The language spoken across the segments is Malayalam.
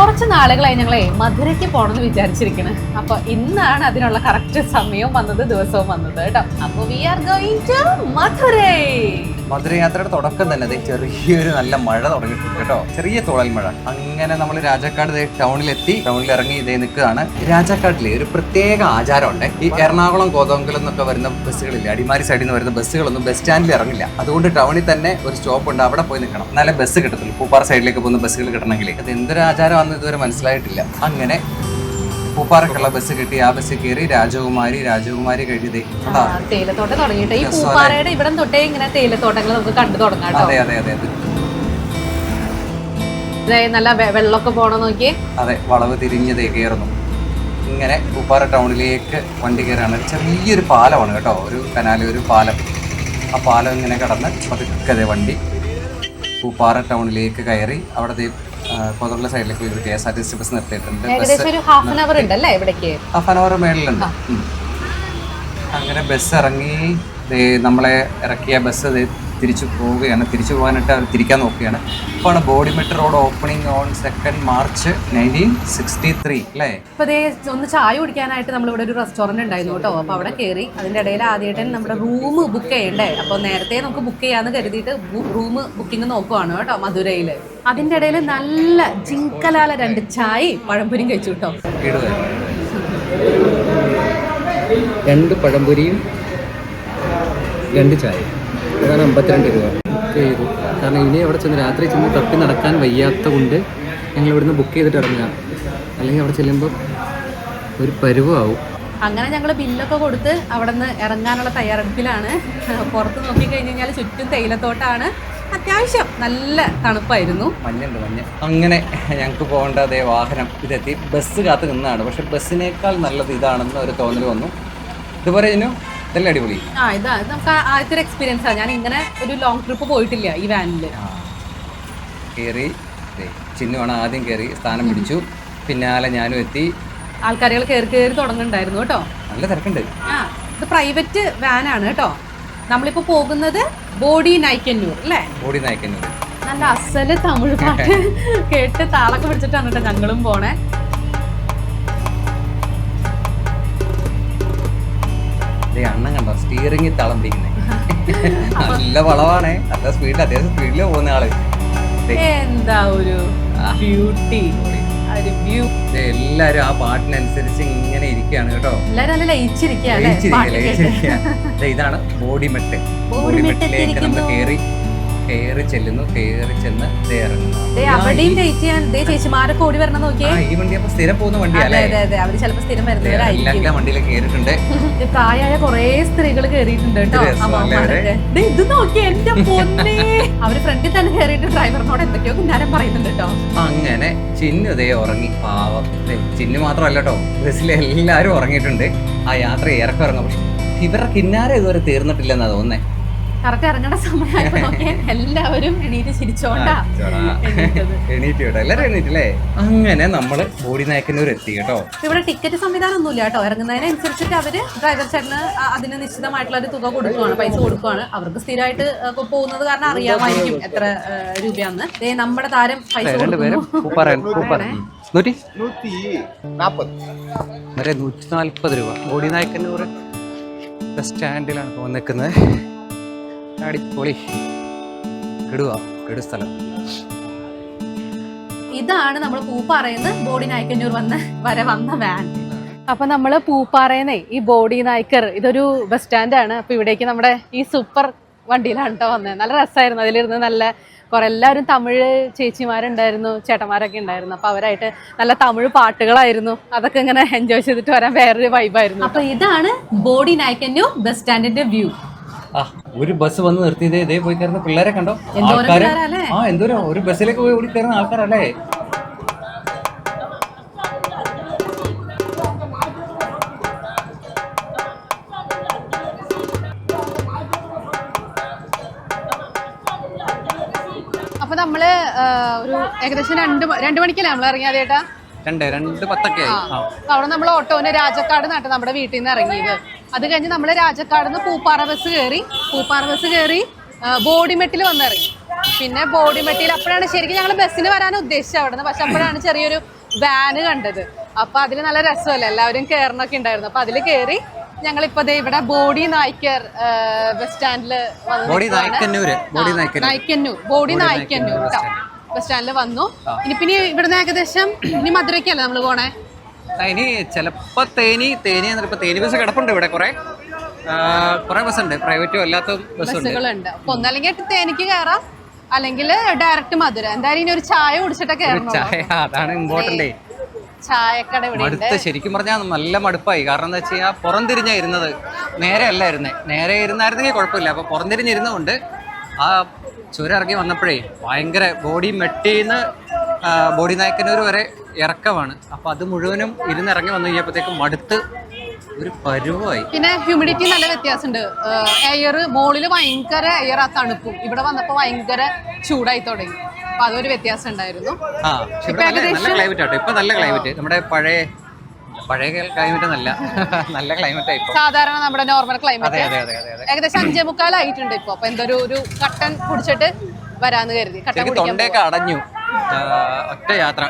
കുറച്ച് നാളുകളായി ഞങ്ങളെ മധുരയ്ക്ക് പോകണമെന്ന് വിചാരിച്ചിരിക്കുന്നത്. അപ്പൊ ഇന്നാണ് അതിനുള്ള കറക്റ്റ് സമയവും വന്നത്, ദിവസവും വന്നത് കേട്ടോ. അപ്പൊ we are going to Madurai. Madurai യാത്രയുടെ തുടക്കം തന്നെ ചെറിയൊരു നല്ല മഴ തുടങ്ങിയിട്ടുണ്ട് കേട്ടോ. ചെറിയ തോളൽ മഴ. അങ്ങനെ നമ്മൾ രാജാക്കാട് ടൗണിലെത്തി. ടൗണിൽ ഇറങ്ങി ഇതേ നിൽക്കുകയാണ്. രാജാക്കാട്ടിലെ ഒരു പ്രത്യേക ആചാരമുണ്ട്. ഈ എറണാകുളം കോതമംഗലം എന്നൊക്കെ വരുന്ന ബസ്സുകളില്ല, അടിമാലി സൈഡിൽ നിന്ന് വരുന്ന ബസ്സുകളൊന്നും ബസ് സ്റ്റാൻഡിൽ ഇറങ്ങില്ല. അതുകൊണ്ട് ടൗണിൽ തന്നെ ഒരു സ്റ്റോപ്പ് ഉണ്ട്, അവിടെ പോയി നിൽക്കണം, എന്നാലേ ബസ് കിട്ടത്തുള്ളൂ. പൂപ്പാറ സൈഡിലേക്ക് പോകുന്ന ബസ്സുകൾ കിട്ടണമെങ്കിൽ. അത് എന്തൊരു ആചാരമാണെന്ന് ഇതുവരെ മനസ്സിലായിട്ടില്ല. അങ്ങനെ പൂപ്പാറക്കുള്ള ബസ് കിട്ടി. ആ ബസ് കയറി രാജകുമാരി കഴിഞ്ഞതേ തേയിലത്തോട്ടം തുടങ്ങിയിട്ട് ഈ പൂപ്പാറയുടെ ഇവിടെ തൊട്ടേ ഇങ്ങനെ തേയിലത്തോട്ടങ്ങൾ നമുക്ക് കണ്ടു തുടങ്ങാം. അതെ അതെ അതെ അതെ. നല്ല വെള്ളമൊക്കെ പോണോ നോക്കിയേ. അതെ, വളവ് തിരിഞ്ഞതേ കയറുന്നു. ഇങ്ങനെ പൂപ്പാറ ടൗണിലേക്ക് വണ്ടി കയറാണ്. ചെറിയൊരു പാലമാണ് കേട്ടോ, ഒരു കനാല്, ഒരു പാലം. ആ പാലം ഇങ്ങനെ കടന്ന് പതുക്കതെ വണ്ടി പൂപ്പാറ ടൗണിലേക്ക് കയറി. അവിടെ കോതമംഗലം സൈഡിലേക്ക് ഒരു KSRTC ബസ് നിർത്തിയിട്ടുണ്ട്. ഹാഫ് ആൻ അവർ മേളിലുണ്ട്. അങ്ങനെ ബസ് ഇറങ്ങി നമ്മളെ ഇറക്കിയ ബസ് തിരിച്ചു പോവുകയാണ്. തിരിച്ചു പോകാനായിട്ട് അവർ തിരിക്കാൻ നോക്കുകയാണ്. ഇപ്പോൾ ബോഡിമെട്രോ റോഡ് ഓപ്പണിംഗ് ഓൺ 2 മാർച്ച് 1963 അല്ലേ. അപ്പോൾ ഒന്ന് ചായ കുടിക്കാനായിട്ട് നമ്മളിവിടെ ഒരു റെസ്റ്റോറൻറ്റ് ഉണ്ടായിരുന്നു കേട്ടോ. അപ്പോൾ അവിടെ കയറി. അതിൻ്റെ ഇടയിൽ ആദ്യമായിട്ട് നമ്മുടെ റൂം ബുക്ക് ചെയ്യണ്ടേ. അപ്പോൾ നേരത്തെ നമുക്ക് ബുക്ക് ചെയ്യാമെന്ന് കരുതിയിട്ട് റൂം ബുക്കിംഗ് നോക്കുവാണ് കേട്ടോ മധുരയിൽ. അതിൻ്റെ ഇടയിൽ നല്ല ജിങ്കലാല 2 ചായയും പഴംപൊരിയും കഴിച്ചു കേട്ടോ. 2 പഴംപൊരിയും 2 ചായ. അതാണ് 52 രൂപ ചെയ്തു. കാരണം ഇനി അവിടെ ചെന്ന് രാത്രി ചെന്ന് തപ്പി നടക്കാൻ വയ്യാത്ത കൊണ്ട് ഞങ്ങൾ ഇവിടുന്ന് ബുക്ക് ചെയ്തിട്ട് ഇറങ്ങുക. അല്ലെങ്കിൽ അവിടെ ചെല്ലുമ്പോൾ ഒരു പരുവാവും. അങ്ങനെ ഞങ്ങൾ ബില്ലൊക്കെ കൊടുത്ത് അവിടെ നിന്ന് ഇറങ്ങാനുള്ള തയ്യാറെടുപ്പിലാണ്. പുറത്ത് നോക്കിക്കഴിഞ്ഞ് കഴിഞ്ഞാൽ ചുറ്റും തേയിലത്തോട്ടാണ്. അത്യാവശ്യം നല്ല തണുപ്പായിരുന്നു. മഞ്ഞുണ്ട്, മഞ്ഞ്. അങ്ങനെ ഞങ്ങൾക്ക് പോകേണ്ട അതേ വാഹനം ഇതെത്തി. ബസ് കാത്ത് നിന്നാണ്. പക്ഷെ ബസ്സിനേക്കാൾ നല്ലത് ഇതാണെന്ന് ഒരു തോന്നൽ വന്നു. ഇതുപോലെ ഇതെല്ലാം അടിപൊളി. ഇതാ നമുക്ക് ആദ്യത്തെ ഒരു എക്സ്പീരിയൻസ് ആണ്. ഞാൻ ഇങ്ങനെ ഒരു ലോങ് ട്രിപ്പ് പോയിട്ടില്ല ഈ വാനിൽ. കയറി ചിന്നുവാണ് ആദ്യം കയറി, സ്ഥാനം പിടിച്ചു. പിന്നാലെ ഞാനും എത്തി. ആൾക്കാരുകൾ കയറി തുടങ്ങുന്നുണ്ടായിരുന്നു കേട്ടോ. നല്ല തിരക്കുണ്ട്. ഇത് പ്രൈവറ്റ് വാനാണ് കേട്ടോ. നമ്മളിപ്പോ പോകുന്നത് ബോഡി നായ്ക്കന്നൂർ അല്ലേ. ബോഡി നായ്ക്കന്നൂർ. നല്ല അസല് തമിഴ് പാട്ട് കേട്ട് താളൊക്കെ പിടിച്ചിട്ടാണ് കേട്ടോ ഞങ്ങളും പോണേ. അണ്ണൻ കണ്ടോ സ്റ്റിയറിംഗിൽ താളം പിടിക്കുന്നത്. നല്ല വളവാണേ, നല്ല സ്പീഡിൽ, അത്യാവശ്യം സ്പീഡില് പോകുന്ന ആള്. എന്താ ഒരു ബ്യൂട്ടി. എല്ലാരും ആ പാട്ടിനനുസരിച്ച് ഇങ്ങനെ ഇരിക്കുകയാണ് കേട്ടോ. എല്ലാരും നല്ല ലയിച്ചിരിക്കുകയാണ്. ഇതാണ് ബോഡിമെട്ട്. ബോഡിമെട്ടിലേക്ക് നമ്മൾ കയറി ചെല്ലുന്നു. കയറി ചെന്ന് ഇറങ്ങുന്നു. അവിടെയും ചേച്ചിമാരൊക്കെ ഓടി വരണം നോക്കിയേ. ഈ വണ്ടി അപ്പൊ സ്ഥിരം പോകുന്ന വണ്ടിയല്ലേ. അവര് ചിലപ്പോ സ്ഥിരം വരുന്നവരായിരിക്കും. വണ്ടിയിലേക്ക് കയറിയിട്ടുണ്ട്. പ്രായമായ കൊറേ സ്ത്രീകൾ കയറിയിട്ടുണ്ട് കേട്ടോ. ഇത് നോക്കിയേ എന്റെ പൊന്നേ. അവര് ഫ്രണ്ടിൽ തന്നെ കയറിയിട്ട് ഡ്രൈവറിനോട് എന്തൊക്കെയോ കിന്നാരം പറയുന്നുണ്ട് കേട്ടോ. അങ്ങനെ ചിന്നു ഉറങ്ങി. പാവം. ചിന്നു മാത്രമല്ല കേട്ടോ, ബസ്സിലെ എല്ലാരും ഉറങ്ങിയിട്ടുണ്ട്. ആ യാത്ര ഇറക്കം ഇറങ്ങും. പക്ഷെ ഇവരുടെ കിന്നാരം ഇതുവരെ തീർന്നിട്ടില്ലെന്നാ തോന്നുന്നേ. കറക്റ്റ് ഇറങ്ങേണ്ട സമയമായപ്പോ എല്ലാവരും എണീറ്റ് ചിരിച്ചോണ്ടാ എണീറ്റ് കേട്ടോ. എല്ലാരും എണീറ്റല്ലേ. അങ്ങനെ നമ്മള് ബോഡി നായ്ക്കന്നൂർ എത്തി കേട്ടോ. ഇവിടെ ടിക്കറ്റ് സംവിധാനം ഒന്നുമില്ല കേട്ടോ. ഇറങ്ങുന്നതിനനുസരിച്ചിട്ട് അവര് ഡ്രൈവർ ചേട്ടന് അതിന് നിശ്ചിതമായിട്ടുള്ള ഒരു തുക കൊടുക്കുവാണ്, പൈസ കൊടുക്കുവാണ്. അവർക്ക് സ്ഥിരമായിട്ട് പോകുന്നത് കാരണം അറിയാമായിരിക്കും എത്ര രൂപയാന്ന്. നമ്മുടെ താരം പൈസ 140 രൂപ. ബോഡി നായ്ക്കന്നൂർ ബസ് സ്റ്റാൻഡിലാണ് പോകുന്നത് നിൽക്കുന്നത്. അടിപൊളി കെടു സ്ഥലം. ഇതാണ് നമ്മൾ പൂപ്പാറയിന്ന് ബോഡി നായ്ക്കന്നൂർ വരെ വന്ന വാൻ. അപ്പൊ നമ്മള് പൂപ്പാറയിന്നേ ഈ ബോഡി നായ്ക്കർ ഇതൊരു ബസ് സ്റ്റാൻഡാണ്. അപ്പൊ ഇവിടേക്ക് നമ്മുടെ ഈ സൂപ്പർ വണ്ടിയിലാണ് കേട്ടോ വന്നത്. നല്ല രസമായിരുന്നു. അതിലിരുന്ന് നല്ല എല്ലാവരും തമിഴ് ചേച്ചിമാരുണ്ടായിരുന്നു, ചേട്ടന്മാരൊക്കെ ഉണ്ടായിരുന്നു. അപ്പൊ അവരായിട്ട് നല്ല തമിഴ് പാട്ടുകളായിരുന്നു. അതൊക്കെ ഇങ്ങനെ എൻജോയ് ചെയ്തിട്ട് വരാൻ വേറൊരു വൈബായിരുന്നു. അപ്പൊ ഇതാണ് ബോഡി നായ്ക്കന്നൂർ ബസ് സ്റ്റാൻഡിന്റെ വ്യൂ. ഒരു ബസ് വന്ന് നിർത്തിയത് ഇതേ പോയി കയറുന്ന പിള്ളേരെ കണ്ടോ. ആൾക്കാര് എന്തോരം ഒരു ബസ്സിലേക്ക് പോയി ഓടി കയറുന്ന ആൾക്കാരല്ലേ. അപ്പൊ നമ്മള് ഒരു ഏകദേശം 2 മണിക്കല്ലേ നമ്മൾ ഇറങ്ങിയത് ചേട്ടാ. 2:10 അവിടെ നമ്മൾ ഓട്ടോന് രാജക്കാട് നട്ട് നമ്മുടെ വീട്ടിൽ നിന്ന് ഇറങ്ങിയത്. അത് കഴിഞ്ഞ് നമ്മൾ രാജക്കാട് നിന്ന് പൂപ്പാറ ബസ് കയറി ബോഡിമെട്ടിൽ വന്നിറങ്ങി. പിന്നെ ബോഡിമെട്ടിയിൽ അപ്പോഴാണ് ശരിക്കും ഞങ്ങൾ ബസ്സിന് വരാൻ ഉദ്ദേശിച്ചത് അവിടെ നിന്ന്. പക്ഷെ അപ്പോഴാണ് ചെറിയൊരു വാന് കണ്ടത്. അപ്പൊ അതിൽ നല്ല രസമല്ലേ, എല്ലാവരും കയറണൊക്കെ ഉണ്ടായിരുന്നു. അപ്പൊ അതിൽ കയറി ഞങ്ങളിപ്പോ ഇവിടെ ബോഡി നായ്ക്കർ ബസ് സ്റ്റാൻഡില് നായ്ക്കന്നൂർ ബസ് സ്റ്റാൻഡിൽ വന്നു. ഇനി ഇവിടുന്ന് ഏകദേശം ഇനി മധുരയ്ക്കല്ലേ നമ്മള് പോണേ? ഇനി ചിലപ്പോ തേനി ബസ് കിടപ്പുണ്ട് ഇവിടെ കുറെ ബസ് ഉണ്ട്, പ്രൈവറ്റും അല്ലാത്ത ബസ്സുകളുണ്ട്. അപ്പൊ ഒന്നല്ലെങ്കിൽ തേനിക്ക് കയറാം, അല്ലെങ്കിൽ ഡയറക്റ്റ് മധുര. എന്തായാലും ഇനി ഒരു ചായ കുടിച്ചിട്ടൊക്കെ അതാണ് ഇമ്പോർട്ടന്റ്. ചായക്കട ഇവിടെ ശരിക്കും പറഞ്ഞാൽ നല്ല മടുപ്പായി. കാരണം എന്താ വെച്ച് കഴിഞ്ഞാൽ പുറംതിരിഞ്ഞാ ഇരുന്നത്, നേരെ അല്ല ഇരുന്നേ. നേരെ ഇരുന്നായിരുന്നെങ്കിൽ കുഴപ്പമില്ല. അപ്പൊ പുറംതിരിഞ്ഞിരുന്നുകൊണ്ട് ആ ചുരം ഇറങ്ങി വന്നപ്പോഴേ ഭയങ്കര ബോഡി നായ്ക്കന്നൂർ വരെ ഇറക്കമാണ്. അപ്പൊ അത് മുഴുവനും ഇരുന്നിറങ്ങി വന്നു കഴിഞ്ഞപ്പോഴത്തേക്കും മടുത്ത് ഒരു പരുവായി. പിന്നെ ഹ്യൂമിഡിറ്റി നല്ല വ്യത്യാസമുണ്ട്. എയർ മുകളിൽ ഭയങ്കര എയർ, ആ തണുപ്പും ഇവിടെ വന്നപ്പോ ഭയങ്കര ചൂടായി തുടങ്ങി. അപ്പൊ അതൊരു വ്യത്യാസം ഉണ്ടായിരുന്നു. നല്ല ക്ലൈമറ്റ് ആട്ടോ ഇപ്പൊ, നല്ല ക്ലൈമറ്റ്. നമ്മുടെ പഴയ ക്ലൈമറ്റ് നല്ല ക്ലൈമറ്റ് ആയി. സാധാരണ നമ്മുടെ നോർമൽ ക്ലൈമറ്റ്. ഏകദേശം 5:45 ആയിട്ടുണ്ട് ഇപ്പൊ. അപ്പൊ എന്തോ ഒരു കട്ടൻ കുടിച്ചിട്ട് വരാന്ന് കരുതി. തൊണ്ടയൊക്കെ അടഞ്ഞു ഒറ്റ യാത്ര.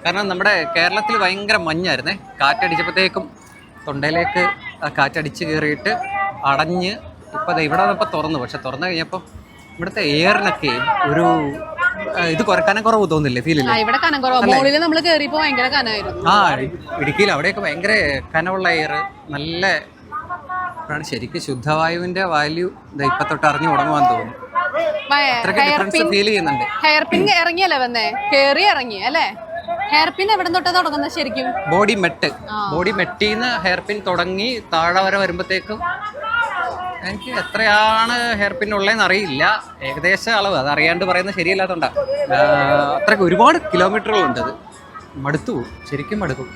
കാരണം നമ്മുടെ കേരളത്തിൽ ഭയങ്കര മഞ്ഞായിരുന്നേ. കാറ്റടിച്ചപ്പോഴത്തേക്കും തൊണ്ടയിലേക്ക് കാറ്റടിച്ച് കയറിയിട്ട് അടഞ്ഞ് ഇപ്പൊ ഇവിടെ വന്നപ്പോൾ തുറന്നു. പക്ഷെ തുറന്നു കഴിഞ്ഞപ്പോൾ ഇവിടുത്തെ എയറിനൊക്കെ ഒരു ഇത് കനക്കുറവ് തോന്നില്ലേ? ഫീലില്ലേ? ഇവിടെ കനക്കുറവ്. മുകളിൽ നമ്മൾ കയറിയപ്പോ ഭയങ്കര കനായിരുന്നു. ഇടുക്കിയിൽ അവിടെയൊക്കെ ഭയങ്കര കനമുള്ള എയർ. നല്ല ശരിക്കും ശുദ്ധവായുവിന്റെ വാല്യൂ ഇപ്പൊ തൊട്ട് അറിഞ്ഞു തുടങ്ങുവാൻ തോന്നുന്നു. ഫീൽ ചെയ്യുന്നുണ്ട്. ഹെയർ പിൻ ഇറങ്ങിയല്ലേ വന്നേ? കേറി ഇറങ്ങി അല്ലേ? ഹെയർ പിൻ എവിടെ തൊട്ടാ തുടങ്ങുന്നത് ശരിക്കും? ബോഡി മെട്ടിന്ന് ഹെയർ പിൻ തുടങ്ങി താഴെ വരെ വരുമ്പോഴത്തേക്കും എനിക്ക് എത്രയാണ് ഹെയർ പിൻ ഉള്ളതെന്ന് അറിയില്ല. ഏകദേശ അളവ് അത് അറിയാണ്ട് പറയുന്നത് ശരിയല്ലാത്തോണ്ടാ. അത്രയ്ക്ക് ഒരുപാട് കിലോമീറ്ററുകളുണ്ട്. അത് മടുത്തു പോകും, ശരിക്കും മടുക്കും.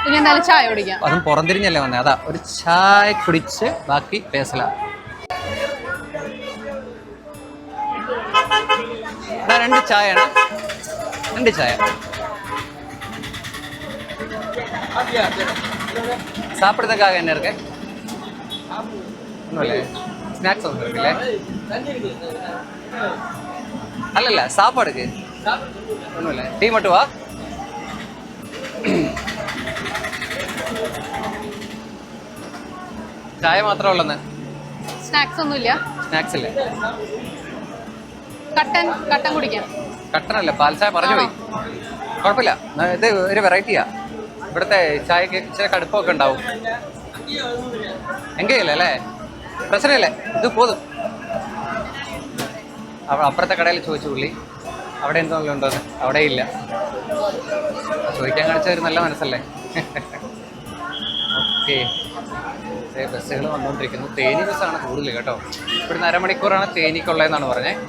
ഇനി എന്തായാലും ചായ കുടിക്കാം. അതും പുറംതിരിഞ്ഞല്ലേ വന്നേ. അതാ ഒരു ചായ കുടിച്ച് ബാക്കി പേസല. 2 ചായയാണ്. 2 ചായ. சாப்பிட்றதுக்காக என்ன இருக்கு? ஒன்றும் இல்லை. ஸ்நாக்ஸ் ஒன்று இருக்குல்ல? அல்ல சாப்பாடுக்கு ஒன்றும் இல்லை. டீ மட்டும் வா. ചായ മാത്രമേ ഉള്ളന്ന്. സ്നാക്സ് ഒന്നുമില്ല? സ്നാക്സ് ഇല്ല. കട്ടൻ കുടിക്കാം. കട്ടനല്ല, പാൽ ചായ പറഞ്ഞു പോയി. കുഴപ്പമില്ല, ഇത് ഒരു വെറൈറ്റിയാ. ഇവിടുത്തെ ചായക്ക് ഇച്ചിരി കടുപ്പമൊക്കെ ഉണ്ടാവും. എങ്കേയില്ല അല്ലേ? പ്രശ്നമില്ല, ഇത് പോതും. അപ്പുറത്തെ കടയിൽ ചോദിച്ചു പുള്ളി അവിടെ എന്തെങ്കിലും ഉണ്ടോന്ന്. അവിടെ ഇല്ല. ചോദിക്കാൻ കാണിച്ച ഒരു നല്ല മനസ്സല്ലേ. ഓക്കെ, ബസ്സുകൾ വന്നുകൊണ്ടിരിക്കുന്നു. തേനി ബസ്സാണ് കൂടുതൽ കേട്ടോ. ഇവിടുന്ന് 1/2 മണിക്കൂറാണ് തേനിക്കുള്ളതെന്നാണ് പറഞ്ഞത്.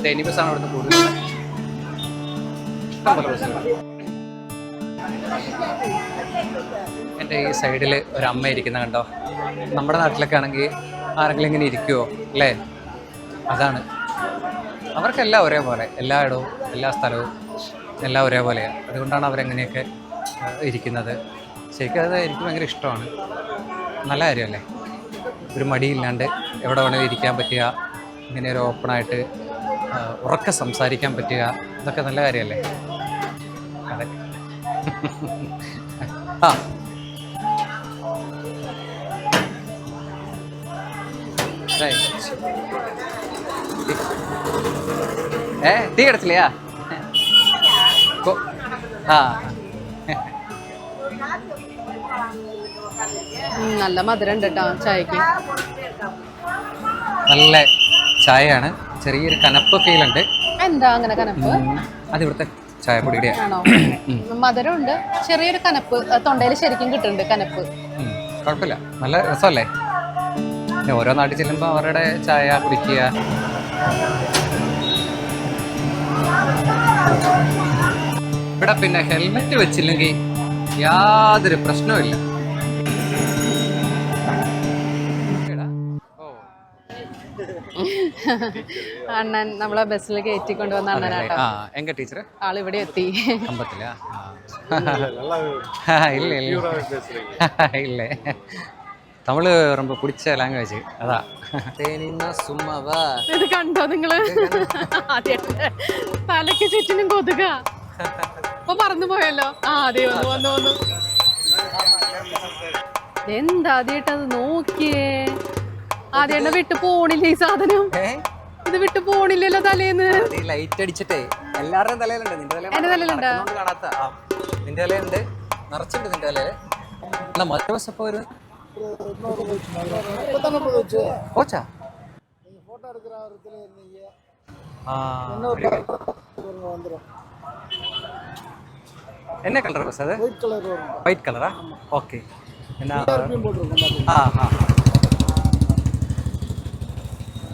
തേനി ബസ്സാണ് ഇവിടുന്ന് കൂടുതൽ. ഇഷ്ടംപോലെ ബസ്സുകൾ. എൻ്റെ ഈ സൈഡിൽ ഒരു അമ്മ ഇരിക്കുന്ന കണ്ടോ. നമ്മുടെ നാട്ടിലൊക്കെ ആണെങ്കിൽ ആരെങ്കിലും ഇങ്ങനെ ഇരിക്കുമോ അല്ലേ? അതാണ്. അവർക്കെല്ലാം ഒരേപോലെ, എല്ലായിടവും എല്ലാ സ്ഥലവും എല്ലാം ഒരേപോലെയാണ്. അതുകൊണ്ടാണ് അവരെങ്ങനെയൊക്കെ ഇരിക്കുന്നത്. ശരിക്കും അത് എനിക്ക് ഭയങ്കര ഇഷ്ടമാണ്. നല്ല കാര്യമല്ലേ? ഒരു മടിയില്ലാണ്ട് എവിടെ വേണമെങ്കിലും ഇരിക്കാൻ പറ്റുക, ഇങ്ങനെ ഒരു ഓപ്പണായിട്ട് ഉറക്കെ സംസാരിക്കാൻ പറ്റുക, ഇതൊക്കെ നല്ല കാര്യമല്ലേ? അതെ. ആ ടീ കിടച്ചില്ലയാ? ആ നല്ല മധുരം ഉണ്ട് കേട്ടോ ചായക്ക്. നല്ല ചായയാണ്. ചെറിയൊരു കനപ്പ് ഫീലുണ്ട്. എന്താ അങ്ങനെ കനപ്പ്? അത് ഇവിടുത്തെ ചായപ്പൊടിയുടെ ആണോ? മധുരം ഉണ്ട്, ചെറിയൊരു കനപ്പ് തൊണ്ടയിൽ ശരിക്കും കിട്ടുന്നുണ്ട്. കനപ്പ് കുഴപ്പമില്ല, നല്ല രസമല്ലേ? ഓരോ നാട്ടിൽ ചെല്ലുമ്പോൾ അവരുടെ ചായ കുടിക്കുക. ഇവിടെ പിന്നെ ഹെൽമെറ്റ് വെച്ചില്ലെങ്കിൽ യാതൊരു പ്രശ്നവുമില്ല. അണ്ണൻ നമ്മളെ ബസ്സിൽ കയറ്റിക്കൊണ്ട് വന്ന അണ്ണനാട്ടോ. എങ്ക ടീച്ചർ ആള് ഇവിടെ എത്തി. അമ്പത്തില്ല. ഇല്ലേ ഇല്ലേ. തമിഴ് ரொம்ப പിടിച്ച ലാംഗ്വേജ് അതാ. തേനിന്ന സുമ്മവ. ഇത് കണ്ടോ നിങ്ങള്? തലക്ക് ചുറ്റിനും കൊതുക. ഇപ്പൊ പറന്നു പോയല്ലോ. അതെ വന്നു. എന്താ ആദ്യമായിട്ടത് നോക്കിയേ. ആദ്യം വിട്ടു പോണില്ല ഈ സാധനം. ഇത് വിട്ടു പോണില്ലല്ലോ തലേന്ന്. ലൈറ്റ് അടിച്ചിട്ടേ എല്ലാവരുടെയും തലയിലുണ്ട്. എന്റെ തലയിലുണ്ട്. കാണാത്ത നിന്റെ തലയുണ്ട്, നിറച്ചുണ്ട് നിന്റെ തലയില്. മറ്റേ ബസ് എപ്പോ വരും? പോച്ചാ என்ன கலர் பஸ் அது? ஒயிட் கலரா? ஓகே.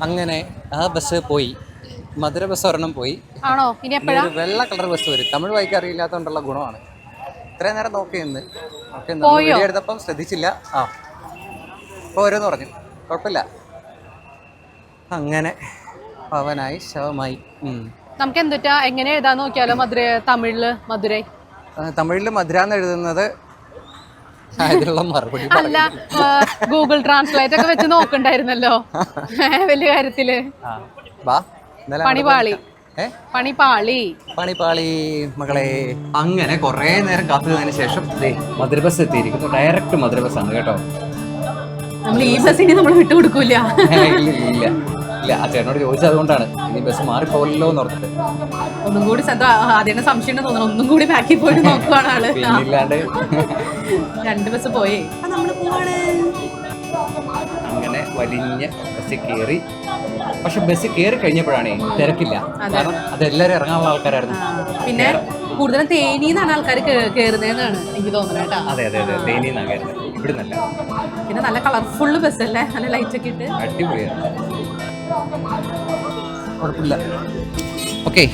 അങ്ങനെ ആ ബസ് പോയി. മധുര ബസ് ഒരെണ്ണം പോയി. ആണോ? ഇനി എപ്പോഴാ വെള്ള കളർ ബസ് വരും. തമിഴ് വായിക്കാൻ അറിയില്ലാത്തതുകൊണ്ടുള്ള ഗുണമാണ്. ഇത്രയും നേരം നോക്കിയെന്ന് വീഡിയോ എടുത്തപ്പം ശ്രദ്ധിച്ചില്ല. ഇപ്പോൾ ഓരോന്ന് പറഞ്ഞു, കുഴപ്പമില്ല. അങ്ങനെ പവനായി ശവമായി. നമുക്ക് എന്തുറ്റാ എങ്ങനെ എഴുതാൻ നോക്കിയാലോ? തമിഴില് മധുരൈ. തമിഴില് മധുര എന്ന് എഴുതുന്നത് അതിനുള്ള മറുപടി അല്ല, ഗൂഗിൾ ട്രാൻസ്ലേറ്റ് ഒക്കെ വെച്ച് നോക്കണ്ടായിരുന്നല്ലോ വലിയ കാര്യത്തില്. പണിപാളി മകളെ. അങ്ങനെ കുറെ നേരം കാത്തുന്നതിന് ശേഷം മധുര ബസ് എത്തിയിരിക്കുന്നു. ഡയറക്റ്റ് മധുര ബസ്സാണ് കേട്ടോ. നമ്മൾ ഈ ബസ്സിന് നമ്മൾ വിട്ടുകൊടുക്കൂല. ഇല്ല, ആ ചേട്ടനോട് ചോദിച്ചത് അതുകൊണ്ടാണ്. ഇനി ബസ് മാറിപ്പോലല്ലോ എന്ന് ഓർത്തിട്ട്. ഒന്നും കൂടി ആദ്യം സംശയം തോന്നുന്നു. ഒന്നും കൂടി ബാക്കി പോയിട്ട് നോക്കുവാണ് ആള്. പിന്നില്ലാണ്ട് 2 ബസ് പോയേ. നമ്മള് പോവാണ്. അങ്ങനെ വലിഞ്ഞ ബസ്സിൽ കയറി. പക്ഷെ ബസ് കയറി കഴിഞ്ഞപ്പോഴാണേ തിരക്കില്ല. കാരണം അതെല്ലാരും ഇറങ്ങാനുള്ള ആൾക്കാരായിരുന്നു. പിന്നെ കൂടുതലും തേനിന്നാണ് ആൾക്കാർ കയറുന്നതെന്നാണ് എനിക്ക് തോന്നുന്നത് കേട്ടോ. അതെ, തേനിന്നാണ് കയറുന്നത്, ഇവിടെ നല്ല. പിന്നെ നല്ല കളർഫുള്ള് ബസ്സല്ലേ, നല്ല ലൈറ്റ് ഒക്കെ ഇട്ട് അടിപൊളിയാണ്. കുഴപ്പമില്ല. ഓക്കെ,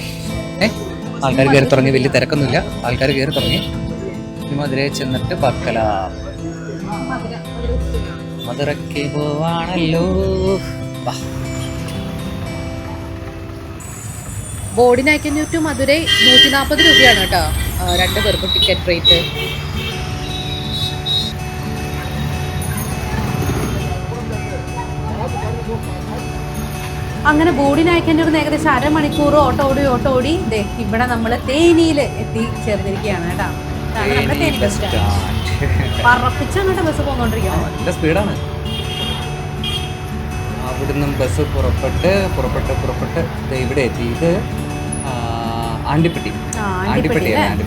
ആൾക്കാർ കയറി തുടങ്ങി. വലിയ തിരക്കൊന്നുമില്ല, ആൾക്കാർ കയറി തുടങ്ങി. മധുരയിൽ ചെന്നിട്ട് പക്കല മധുരയ്ക്ക് പോവാണല്ലോ. ബോർഡിനായിക്കഞ്ഞു ടു മധുരൈ 140 രൂപയാണ് കേട്ടോ 2 പേർക്കും ടിക്കറ്റ് റേറ്റ്. അങ്ങനെ ബോർഡിനായിക്കഞ്ഞൂർ ഏകദേശം അരമണിക്കൂർ ഓട്ടോ ഓടി ഇവിടെ നമ്മൾ തേനിയിൽ എത്തിച്ചേർന്നിരിക്കുകയാണ് കേട്ടോ. നമ്മുടെ തേനി ബസ് സ്റ്റാൻഡ്. പറപ്പിച്ചങ്ങോട്ട് ബസ് പോകൊണ്ടിരിക്കുകയാണ്. നല്ല സ്പീഡാണ്. അവിടുന്ന് ബസ് പുറപ്പെട്ട് ഇവിടെ എത്തി. ഇത് ആണ്ടിപ്പട്ടി.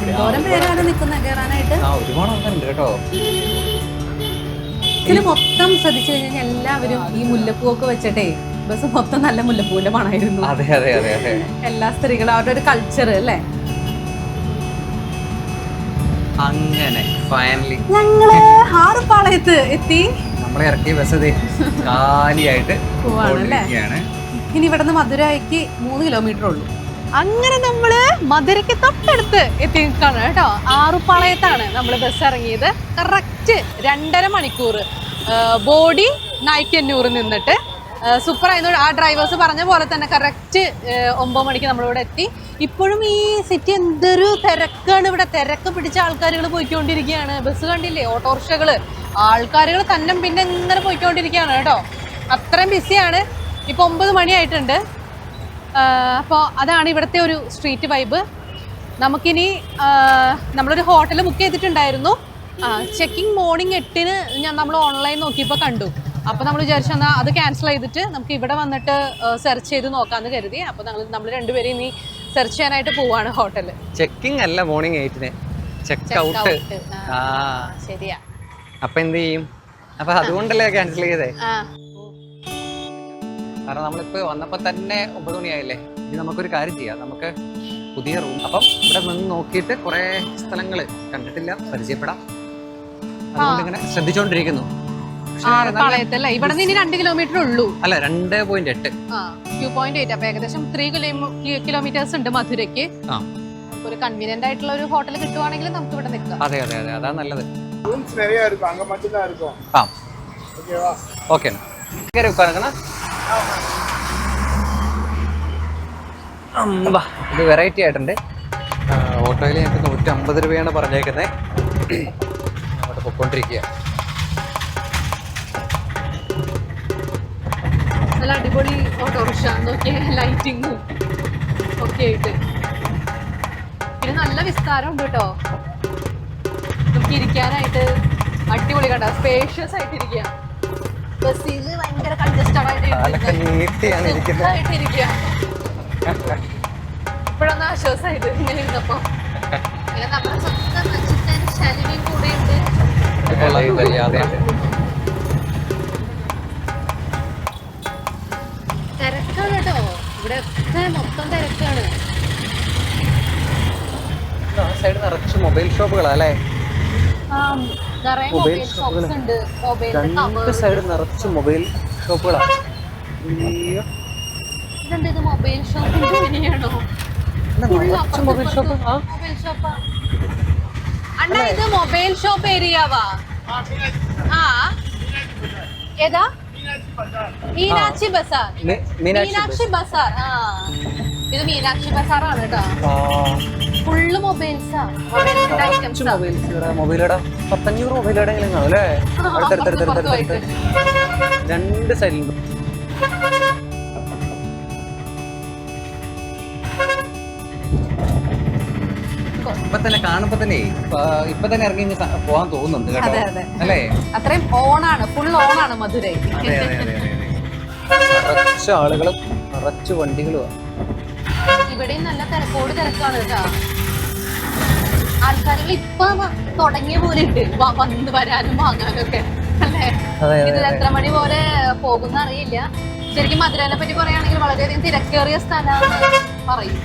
ഒരുപാട് ആൾക്കാരുണ്ട് കേട്ടോ. ഇതിൽ മൊത്തം ശ്രദ്ധിച്ചു കഴിഞ്ഞാൽ എല്ലാവരും ഈ മുല്ലപ്പൂവൊക്കെ വെച്ചിട്ടേ ബസ് മൊത്തം നല്ല മുല്ലപ്പൂവിന്റെ മണമായിരുന്നു. അതെ. എല്ലാ സ്ത്രീകളും അവരുടെ ഒരു കൾച്ചർ അല്ലേ. അങ്ങനെ ഫൈനലി ഞങ്ങള് ഹാറുപാളയത്ത് എത്തി. നമ്മളെ ഇറക്കിയ ബസ് കാലിയായിട്ട് പോവാണ്. ഇനി ഇവിടുന്ന് മധുരയ്ക്ക് 3 കിലോമീറ്റർ ഉള്ളൂ. അങ്ങനെ നമ്മള് മധുരയ്ക്ക് തൊട്ടടുത്ത് എത്തി നിൽക്കാണ് കേട്ടോ. ആറുപാളയത്താണ് നമ്മൾ ബസ് ഇറങ്ങിയത്. കറക്റ്റ് 2.5 മണിക്കൂർ ബോഡി നായ്ക്കന്നൂർ നിന്നിട്ട് സൂപ്പറായിരുന്നു. ആ ഡ്രൈവേഴ്സ് പറഞ്ഞ പോലെ തന്നെ കറക്റ്റ് 9 മണിക്ക് നമ്മളിവിടെ എത്തി. ഇപ്പോഴും ഈ സിറ്റി എന്തൊരു തിരക്കാണ്. ഇവിടെ തിരക്ക് പിടിച്ച ആൾക്കാരുകൾ പോയിക്കൊണ്ടിരിക്കുകയാണ്. ബസ് കണ്ടില്ലേ, ഓട്ടോറിക്ഷകള്, ആൾക്കാരുകൾ തന്നെ പിന്നെ ഇങ്ങനെ പോയിക്കൊണ്ടിരിക്കുകയാണ് കേട്ടോ. അത്രയും ബിസിയാണ്. ഇപ്പോൾ 9 മണിയായിട്ടുണ്ട്. അപ്പോൾ അതാണ് ഇവിടുത്തെ ഒരു സ്ട്രീറ്റ് വൈബ്. നമുക്കിനി നമ്മളൊരു ഹോട്ടൽ ബുക്ക് ചെയ്തിട്ടുണ്ടായിരുന്നു. ചെക്കിങ് മോർണിംഗ് 8-ന് നമ്മൾ ഓൺലൈൻ നോക്കിയപ്പോൾ കണ്ടു. അപ്പോൾ നമ്മൾ വിചാരിച്ചു എന്നാൽ അത് ക്യാൻസൽ ചെയ്തിട്ട് നമുക്ക് ഇവിടെ വന്നിട്ട് സെർച്ച് ചെയ്ത് നോക്കാമെന്ന് കരുതി. അപ്പോൾ നമ്മൾ 2 പേരും ഇനി സെർച്ച് ചെയ്യാനായിട്ട് പോവാണ് ഹോട്ടൽ. ചെക്കിംഗ് അല്ല മോർണിംഗ് 8-ന്, ചെക്ക് ഔട്ട്. ശരിയാ. അപ്പം എന്ത് ചെയ്യും? അപ്പം അതുകൊണ്ടല്ലേ ക്യാൻസൽ ചെയ്തേ. കാരണം നമ്മളിപ്പോൾ വന്നപ്പോൾ തന്നെ 9 മണിയായില്ലേ. ഇനി നമുക്കൊരു കാര്യം ചെയ്യാം, നമുക്ക് പുതിയ റൂം. അപ്പം ഇവിടെ നിന്ന് നോക്കിയിട്ട് കുറേ സ്ഥലങ്ങൾ കണ്ടിട്ടില്ല, പരിചയപ്പെടാം. അതുകൊണ്ട് ഇങ്ങനെ ശ്രദ്ധിച്ചുകൊണ്ടിരിക്കുന്നു. ഇവിടെ നിന്ന് 2 കിലോമീറ്റർ ഉള്ളൂ. അല്ല, 2.8. 2.8. അപ്പൊ ഏകദേശം 3 കിലോമീറ്റേഴ്സ് ഉണ്ട് മധുരയ്ക്ക്. ഒരു കൺവീനിയന്റ് ആയിട്ടുള്ള ഒരു ഹോട്ടൽ കിട്ടുവാണെങ്കിൽ നമുക്ക് ഇവിടെ നിൽക്കാം. അതെ, അതാ നല്ലത്. ഓക്കെ, ഇത് വെറൈറ്റി ആയിട്ടുണ്ട്. ഓട്ടോയിൽ ഞങ്ങൾക്ക് 150 രൂപയാണ് പറഞ്ഞേക്കുന്നത്. അങ്ങോട്ട് പൊക്കോണ്ടിരിക്കുക. നല്ല അടിപൊളി ഓട്ടോറിക്ഷ നോക്കിയ ലൈറ്റിങ്ങും ഒക്കെ ആയിട്ട്. പിന്നെ നല്ല വിസ്താരം ഉണ്ട് കേട്ടോ, നമുക്ക് ഇരിക്കാനായിട്ട് അടിപൊളി കണ്ട സ്പേഷ്യസ് ആയിട്ട് ഇരിക്കുക. ബസ്സിൽ ഭയങ്കര കൺജസ്റ്റഡ് ആയിട്ട് ഇരിക്കുക. ഇപ്പോഴൊന്ന് ആശ്വാസമായിട്ട് ഇങ്ങനെ ഇരുന്നപ്പോ. പിന്നെ നമ്മുടെ സ്വന്തം അച്ഛൻ ശലിനിയും കൂടെ ഉണ്ട്. തിരക്കാണ് കേട്ടോ, ഇവിടെ ഒക്കെ മൊത്തം തിരക്കാണ്. സൈഡ് നിറച്ച് മൊബൈൽ ഷോപ്പുകളാ അല്ലേ? നിറയെ മൊബൈൽ ഷോപ്സ് ഉണ്ട്. മൊബൈലിന്റെ സൈഡ് നിറച്ച് മൊബൈൽ ഷോപ്പുകളാണ്. ഇതെന്താ ഇത് മൊബൈൽ ഷോപ്പിന്റെ എങ്ങനെയാണോ? Mobile shop. മൊബൈൽ ഷോപ്പാ അണ്ണാ, ഇത് മൊബൈൽ ഷോപ്പ് ഏരിയാവാ? ആ ഏതാ? മീനാക്ഷി ബസാർ. മീനാക്ഷി ബസാർ. ആ ഇത് മീനാക്ഷി ബസാറാണ് കേട്ടോ. ഫുള്ള് മൊബൈൽസാ, മൊബൈലിന്റെ ഐറ്റംസാ. മൊബൈലടാ 500 മൊബൈലടെ അല്ലേ? രണ്ട് സൈഡിലുണ്ട്. ഇപ്പൊ തന്നെ കാണുമ്പോ തന്നെ ഇപ്പൊ തന്നെ ഇറങ്ങി പോവാൻ തോന്നുന്നുണ്ട് കേട്ടോ, അല്ലേ? അത്രയും ഓണാണ്, ഫുൾ ഓണാണ് മധുരൈ. നിറച്ച് ആളുകളും നിറച്ച് വണ്ടികളും. ഇവിടെയും നല്ല തിരക്കോട് തിരക്കാണ് കേട്ടോ. ആൾക്കാരുകൾ ഇപ്പൊ തുടങ്ങിയ പോലെ ഉണ്ട് വന്ന് വരാനും വാങ്ങാനും ഒക്കെ, അല്ലേ? ഇത് എത്ര മണി പോലെ പോകുന്ന അറിയില്ല. ശരിക്കും മധുരനെ പറ്റി പറയുകയാണെങ്കിൽ വളരെയധികം തിരക്കേറിയ സ്ഥലമാണെന്ന് പറയും.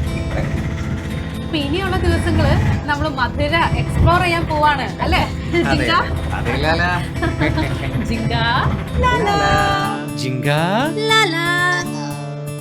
ഇനിയുള്ള ദിവസങ്ങള് നമ്മൾ മധുര എക്സ്പ്ലോർ ചെയ്യാൻ പോവാണ്, അല്ലേ? ജിങ്ക ലാലാ.